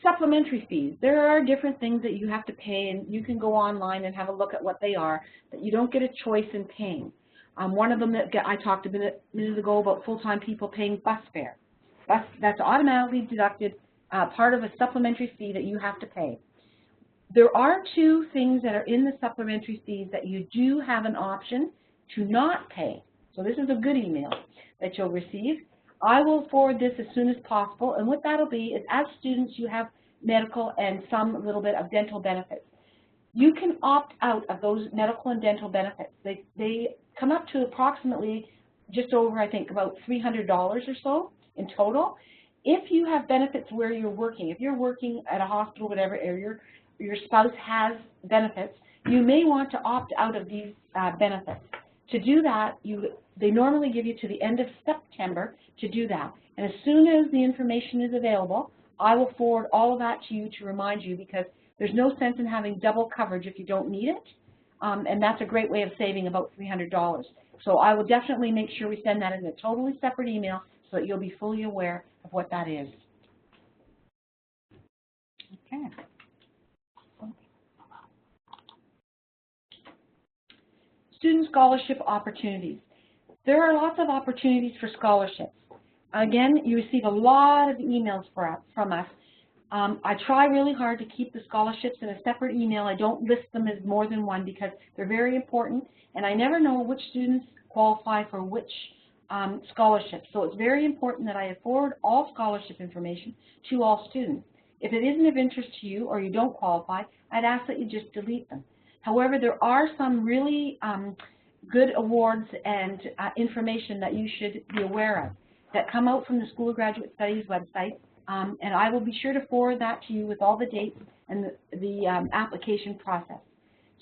Supplementary fees. There are different things that you have to pay, and you can go online and have a look at what they are, but you don't get a choice in paying. One of them that I talked a minute ago about full-time people paying bus fare. That's automatically deducted, part of a supplementary fee that you have to pay. There are two things that are in the supplementary fees that you do have an option to not pay. So this is a good email that you'll receive. I will forward this as soon as possible, and what that'll be is as students you have medical and some little bit of dental benefits. You can opt out of those medical and dental benefits. They come up to approximately just over, I think, about $300 or so in total. If you have benefits where you're working, if you're working at a hospital, whatever, or your spouse has benefits, you may want to opt out of these benefits. To do that, they normally give you to the end of September to do that. And as soon as the information is available, I will forward all of that to you to remind you, because there's no sense in having double coverage if you don't need it. And that's a great way of saving about $300. So I will definitely make sure we send that in a totally separate email so that you'll be fully aware of what that is. Okay. Student scholarship opportunities. There are lots of opportunities for scholarships. Again, you receive a lot of emails from us. I try really hard to keep the scholarships in a separate email. I don't list them as more than one because they're very important, and I never know which students qualify for which scholarships. So it's very important that I forward all scholarship information to all students. If it isn't of interest to you or you don't qualify, I'd ask that you just delete them. However, there are some really good awards and information that you should be aware of that come out from the School of Graduate Studies website, and I will be sure to forward that to you with all the dates and the application process.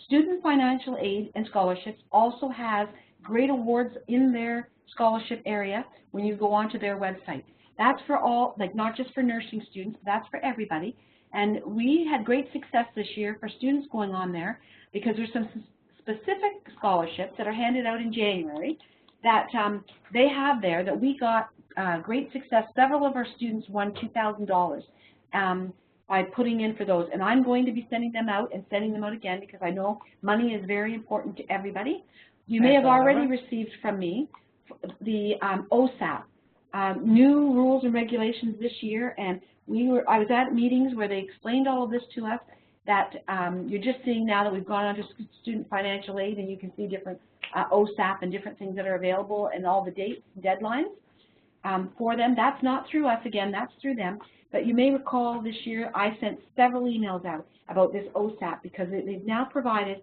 Student financial aid and scholarships also has great awards in their scholarship area when you go onto their website. That's for all, like not just for nursing students, but that's for everybody. And we had great success this year for students going on there because there's some specific scholarships that are handed out in January that they have there that we got great success. Several of our students won $2,000 by putting in for those. And I'm going to be sending them out and sending them out again because I know money is very important to everybody. You may have already received from me the OSAP, new rules and regulations this year, and I was at meetings where they explained all of this to us, that you're just seeing now that we've gone on to student financial aid, and you can see different OSAP and different things that are available and all the dates and deadlines for them. That's not through us, again, that's through them. But you may recall this year I sent several emails out about this OSAP because they've now provided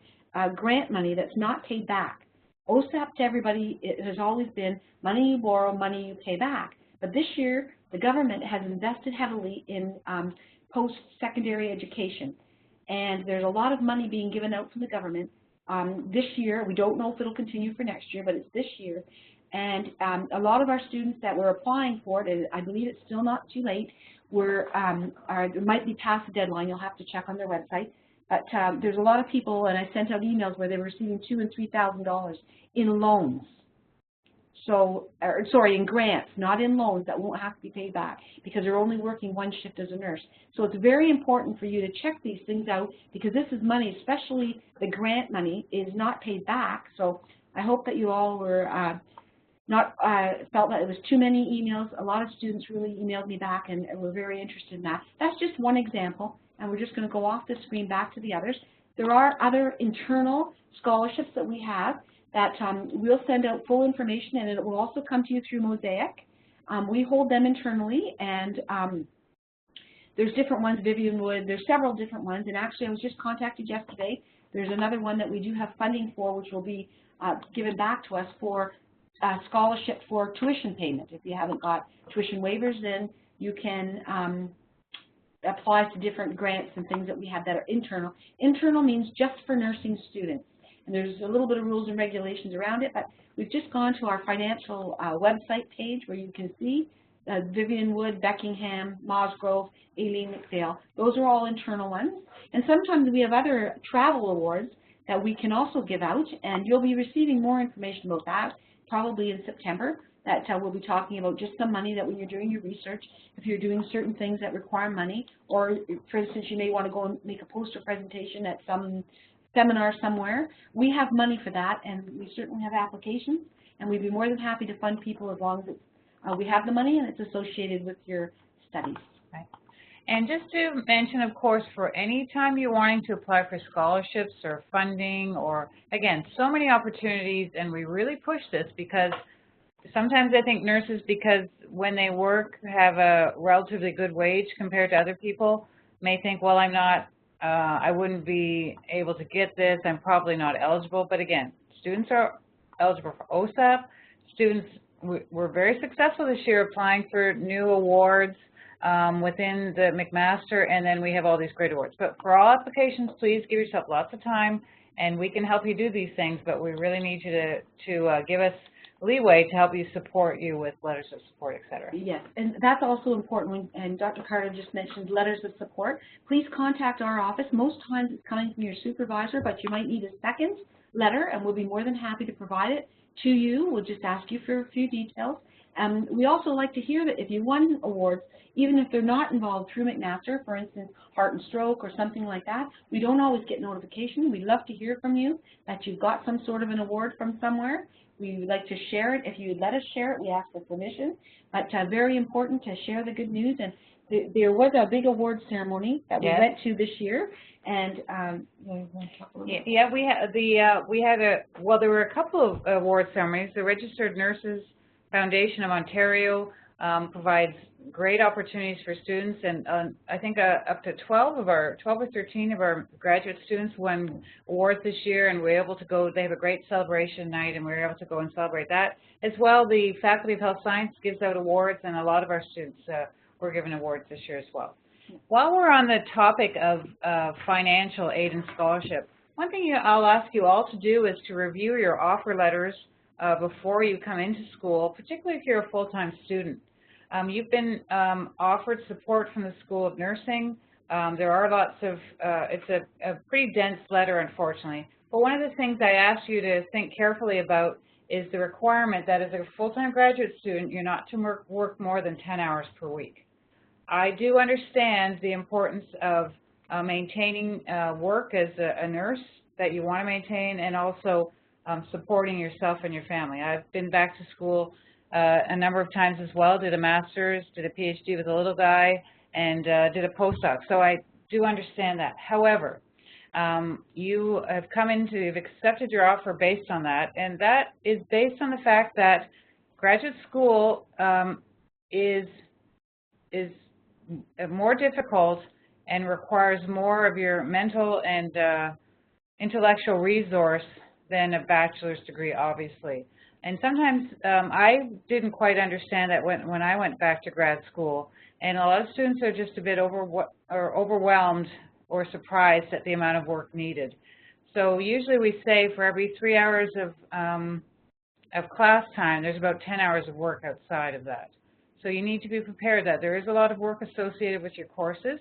grant money that's not paid back. OSAP to everybody, it has always been money you borrow, money you pay back. But this year, the government has invested heavily in post-secondary education. And there's a lot of money being given out from the government this year. We don't know if it'll continue for next year, but it's this year. And a lot of our students that were applying for it, and I believe it's still not too late, it might be past the deadline. You'll have to check on their website. But there's a lot of people, and I sent out emails where they were receiving $2,000 and $3,000 in loans. So, sorry, in grants, not in loans that won't have to be paid back because they're only working one shift as a nurse. So it's very important for you to check these things out because this is money, especially the grant money, is not paid back. So I hope that you all were felt that it was too many emails. A lot of students really emailed me back and were very interested in that. That's just one example, and we're just going to go off the screen back to the others. There are other internal scholarships that we have that we'll send out full information, and it will also come to you through Mosaic. We hold them internally, and there's different ones, Vivian Wood, there's several different ones, and actually I was just contacted yesterday. There's another one that we do have funding for, which will be given back to us for scholarship for tuition payment. If you haven't got tuition waivers, then you can apply to different grants and things that we have that are internal. Internal means just for nursing students. And there's a little bit of rules and regulations around it, but we've just gone to our financial website page where you can see Vivian Wood, Beckingham, Mosgrove, Aileen McPhail. Those are all internal ones. And sometimes we have other travel awards that we can also give out, and you'll be receiving more information about that probably in September. That we'll be talking about just some money that when you're doing your research, if you're doing certain things that require money, or for instance, you may want to go and make a poster presentation at some seminar somewhere, we have money for that, and we certainly have applications, and we'd be more than happy to fund people as long as we have the money and it's associated with your studies. Right. And just to mention, of course, for any time you're wanting to apply for scholarships or funding, or again, so many opportunities, and we really push this because sometimes I think nurses, because when they work, have a relatively good wage compared to other people, may think, well, I wouldn't be able to get this, I'm probably not eligible. But again, students are eligible for OSAP. Students were very successful this year applying for new awards within the McMaster, and then we have all these great awards. But for all applications, please give yourself lots of time, and we can help you do these things, but we really need you to give us leeway to help you support you with letters of support, et cetera. Yes, and that's also important, and Dr. Carter just mentioned letters of support. Please contact our office. Most times it's coming from your supervisor, but you might need a second letter, and we'll be more than happy to provide it to you. We'll just ask you for a few details. We also like to hear that if you won awards, even if they're not involved through McMaster, for instance, heart and stroke or something like that, we don't always get notification. We'd love to hear from you that you've got some sort of an award from somewhere. We would like to share it. If you would let us share it, we ask for permission. But very important to share the good news. And there was a big award ceremony that we went to this year. And there were a couple of award ceremonies. The Registered Nurses Foundation of Ontario provides great opportunities for students, and I think up to 12 or 13 of our graduate students won awards this year, and we were able to go. They have a great celebration night, and we were able to go and celebrate that. As well, the Faculty of Health Science gives out awards, and a lot of our students were given awards this year as well. While we're on the topic of financial aid and scholarship, one thing I'll ask you all to do is to review your offer letters before you come into school, particularly if you're a full-time student. You've been offered support from the School of Nursing, There are lots of, it's a pretty dense letter, unfortunately. But one of the things I asked you to think carefully about is the requirement that as a full-time graduate student, you're not to work more than 10 hours per week. I do understand the importance of maintaining work as a nurse that you want to maintain, and also supporting yourself and your family. I've been back to school a number of times as well, did a master's, did a PhD with a little guy, and did a postdoc. So I do understand that. However, you have you've accepted your offer based on that, and that is based on the fact that graduate school is more difficult and requires more of your mental and intellectual resource than a bachelor's degree, obviously. And sometimes I didn't quite understand that when I went back to grad school, and a lot of students are just a bit overwhelmed or surprised at the amount of work needed. So usually we say for every 3 hours of class time, there's about 10 hours of work outside of that. So you need to be prepared that there is a lot of work associated with your courses,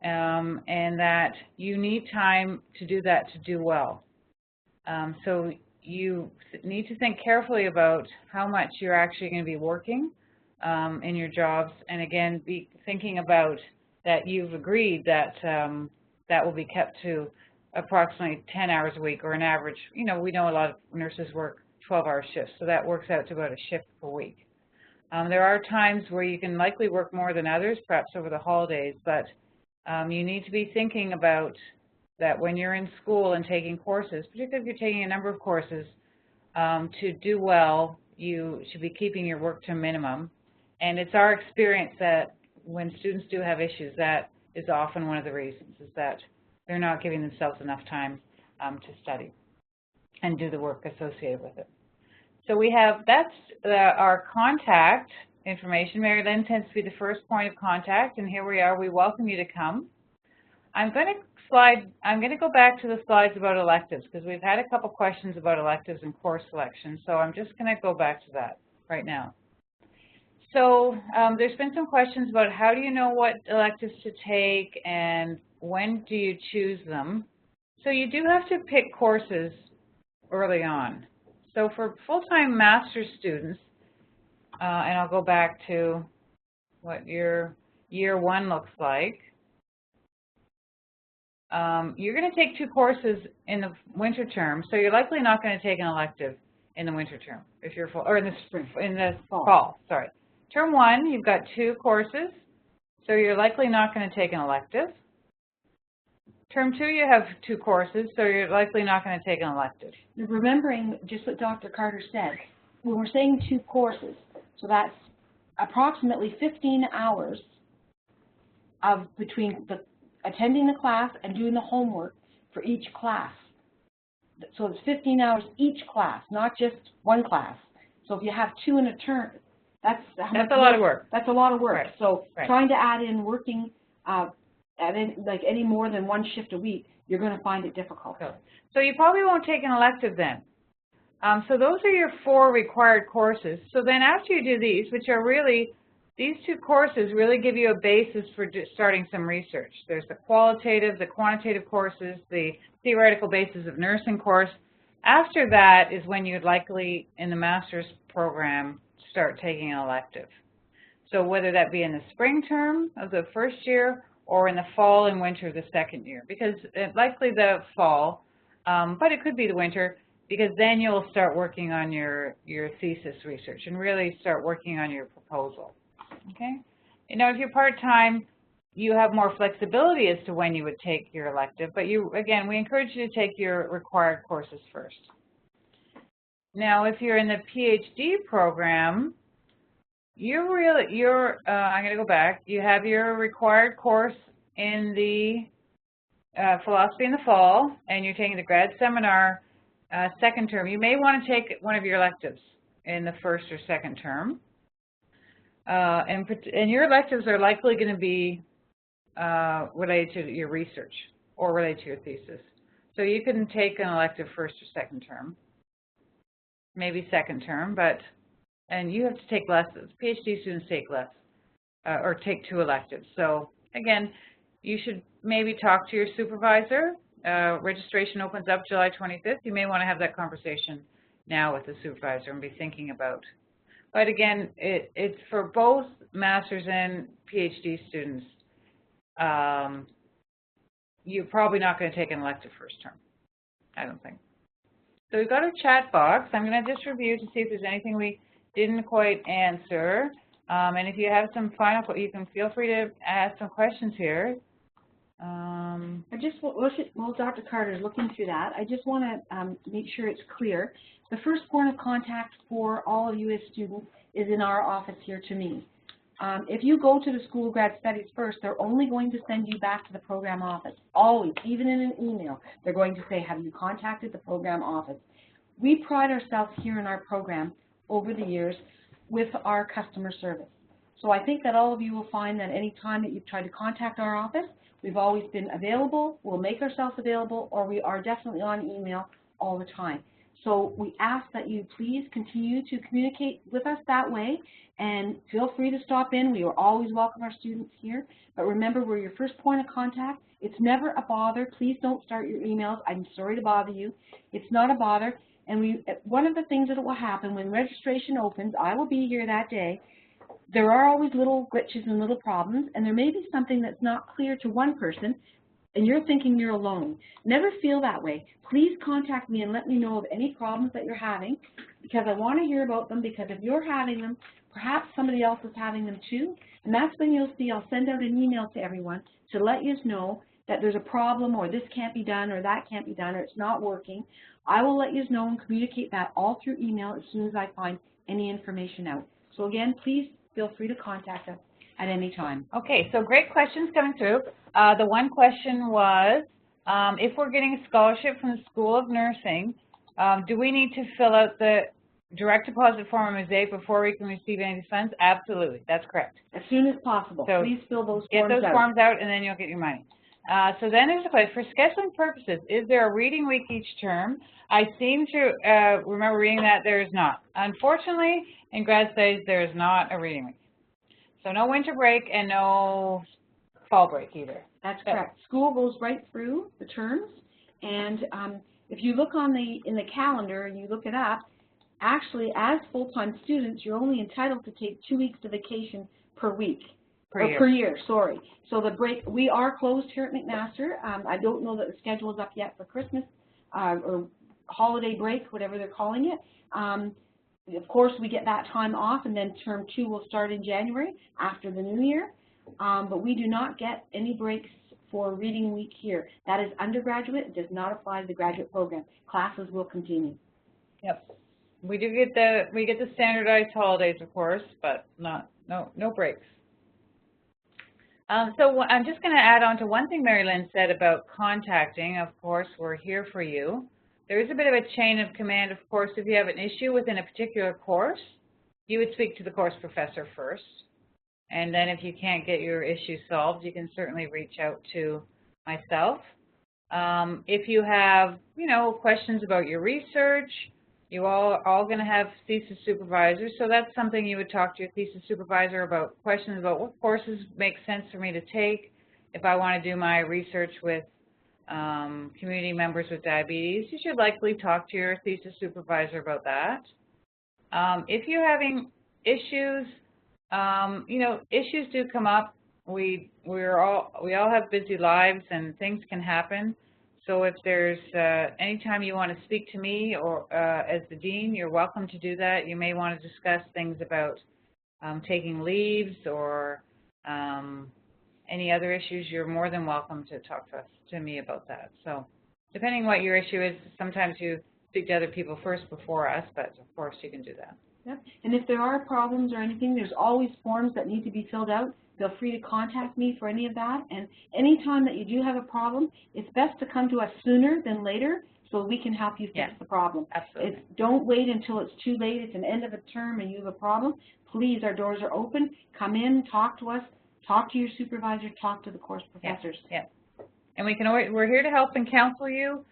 and that you need time to do that to do well. So you need to think carefully about how much you're actually going to be working in your jobs, and again, be thinking about that you've agreed that that will be kept to approximately 10 hours a week, or an average. You know, we know a lot of nurses work 12-hour shifts, so that works out to about a shift per week. There are times where you can likely work more than others, perhaps over the holidays, but you need to be thinking about that when you're in school and taking courses, particularly if you're taking a number of courses, to do well, you should be keeping your work to a minimum. And it's our experience that when students do have issues, that is often one of the reasons, is that they're not giving themselves enough time to study and do the work associated with it. So we have, that's our contact information. Mary Lynn tends to be the first point of contact, and here we are. We welcome you to come. I'm going to go back to the slides about electives, because we've had a couple questions about electives and course selection, so I'm just going to go back to that right now. So there's been some questions about how do you know what electives to take and when do you choose them. So you do have to pick courses early on. So for full-time master's students, and I'll go back to what your year one looks like, you're going to take 2 courses in the winter term, so you're likely not going to take an elective in the winter term, if you're full, or in the spring, in the fall, sorry. Term 1, you've got 2 courses, so you're likely not going to take an elective. Term 2, you have 2 courses, so you're likely not going to take an elective. Remembering just what Dr. Carter said, when we're saying 2 courses, so that's approximately 15 hours of between attending the class and doing the homework for each class. So it's 15 hours each class, not just one class. So if you have 2 in a term, that's a lot of work. That's a lot of work. Right. So right. Trying to add in working like any more than 1 shift a week, you're going to find it difficult. So you probably won't take an elective then. So those are your 4 required courses. So then after you do these, which are really, these 2 courses really give you a basis for starting some research. There's the qualitative, the quantitative courses, the theoretical basis of nursing course. After that is when you'd likely, in the master's program, start taking an elective. So whether that be in the spring term of the first year or in the fall and winter of the second year, because likely the fall, but it could be the winter, because then you'll start working on your thesis research and really start working on your proposal. Okay? You know, if you're part-time, you have more flexibility as to when you would take your elective, but again, we encourage you to take your required courses first. Now, if you're in the PhD program, I'm going to go back. You have your required course in the philosophy in the fall, and you're taking the grad seminar second term. You may want to take one of your electives in the first or second term. And your electives are likely going to be related to your research or related to your thesis. So you can take an elective first or second term, maybe second term, and you have to take less. PhD students take less, or take 2 electives. So again, you should maybe talk to your supervisor. Registration opens up July 25th. You may want to have that conversation now with the supervisor and be thinking about. But again, it's for both master's and PhD students. You're probably not going to take an elective first term, I don't think. So we've got a chat box. I'm going to just review to see if there's anything we didn't quite answer. And if you have some final, you can feel free to ask some questions here. I just, while Dr. Carter is looking through that, I just want to make sure it's clear. The first point of contact for all of you as students is in our office here to me. If you go to the School of Grad Studies first, they're only going to send you back to the program office, always, even in an email. They're going to say, have you contacted the program office? We pride ourselves here in our program over the years with our customer service. So I think that all of you will find that any time that you've tried to contact our office, we've always been available, we'll make ourselves available, or we are definitely on email all the time. So we ask that you please continue to communicate with us that way, and feel free to stop in. We will always welcome our students here. But remember, we're your first point of contact. It's never a bother. Please don't start your emails. I'm sorry to bother you. It's not a bother. And one of the things that will happen when registration opens, I will be here that day. There are always little glitches and little problems, and there may be something that's not clear to one person, and you're thinking you're alone. Never feel that way. Please contact me and let me know of any problems that you're having, because I want to hear about them, because if you're having them, perhaps somebody else is having them too, and that's when you'll see I'll send out an email to everyone to let you know that there's a problem, or this can't be done, or that can't be done, or it's not working. I will let you know and communicate that all through email as soon as I find any information out. So again, please feel free to contact us at any time. Okay, so great questions coming through. The one question was, if we're getting a scholarship from the School of Nursing, do we need to fill out the direct deposit form in Mosaic before we can receive any of these funds? Absolutely, that's correct. As soon as possible. So please fill those get forms out. Get those forms out, and then you'll get your money. So then there's a question, for scheduling purposes, is there a reading week each term? I seem to remember reading that there is not. Unfortunately, in grad studies, there is not a reading week. So no winter break and no fall break either. That's correct. School goes right through the terms, and if you look on in the calendar and you look it up, actually as full-time students, you're only entitled to take 2 weeks of vacation per week. Per year, sorry. So the break, we are closed here at McMaster. I don't know that the schedule is up yet for Christmas or holiday break, whatever they're calling it. Of course, we get that time off, and then term 2 will start in January after the new year. But we do not get any breaks for reading week here. That is undergraduate. It does not apply to the graduate program. Classes will continue. Yep. We do get the standardized holidays, of course, but no breaks. So I'm just going to add on to one thing Mary Lynn said about contacting. Of course, we're here for you. There is a bit of a chain of command, of course. If you have an issue within a particular course, you would speak to the course professor first. And then if you can't get your issue solved, you can certainly reach out to myself. If you have, questions about your research, you all are all going to have thesis supervisors, so that's something you would talk to your thesis supervisor about, questions about what courses make sense for me to take if I want to do my research with community members with diabetes. You should likely talk to your thesis supervisor about that. If you're having issues, issues do come up. We all have busy lives and things can happen. So if there's anytime you want to speak to me or as the dean, you're welcome to do that. You may want to discuss things about taking leaves or any other issues. You're more than welcome to talk to me about that. So depending what your issue is, sometimes you speak to other people first before us, but of course you can do that. Yep. And if there are problems or anything, there's always forms that need to be filled out. Feel free to contact me for any of that. And any time that you do have a problem, it's best to come to us sooner than later so we can help you fix the problem. Absolutely. Don't wait until it's too late. It's an end of a term and you have a problem. Please, our doors are open. Come in, talk to us, talk to your supervisor, talk to the course professors. Yeah. And we're here to help and counsel you.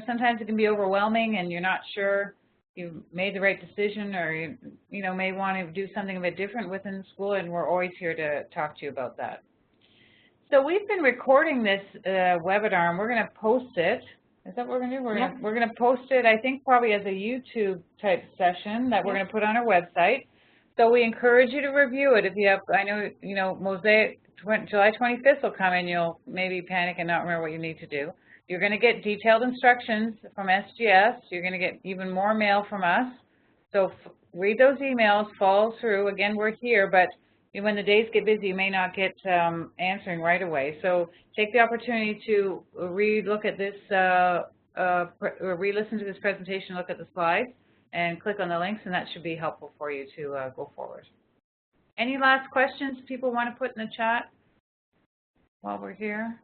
Sometimes it can be overwhelming and you're not sure you made the right decision, or you may want to do something a bit different within the school, and we're always here to talk to you about that. So we've been recording this webinar, and we're going to post it. Is that what we're going to do? We're going to post it, I think, probably as a YouTube type session that we're going to put on our website. So we encourage you to review it. If you have, I know, you know, Mosaic, July 25th will come and you'll maybe panic and not remember what you need to do. You're going to get detailed instructions from SGS. You're going to get even more mail from us. So read those emails, follow through. Again, we're here, but when the days get busy, you may not get answering right away. So take the opportunity to re-look at this, or re-listen to this presentation, look at the slides, and click on the links, and that should be helpful for you to go forward. Any last questions people want to put in the chat while we're here?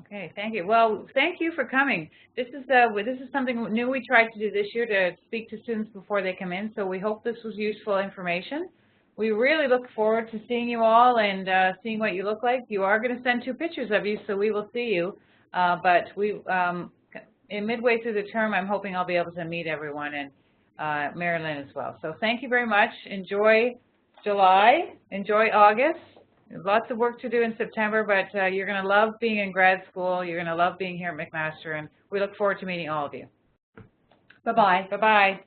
Okay, thank you. Well, thank you for coming. This is something new we tried to do this year, to speak to students before they come in, so we hope this was useful information. We really look forward to seeing you all and seeing what you look like. You are going to send 2 pictures of you, so we will see you. But in midway through the term, I'm hoping I'll be able to meet everyone, and Mary Lynn as well. So thank you very much. Enjoy July. Enjoy August. Lots of work to do in September, but you're going to love being in grad school. You're going to love being here at McMaster, and we look forward to meeting all of you. Bye-bye. Bye-bye.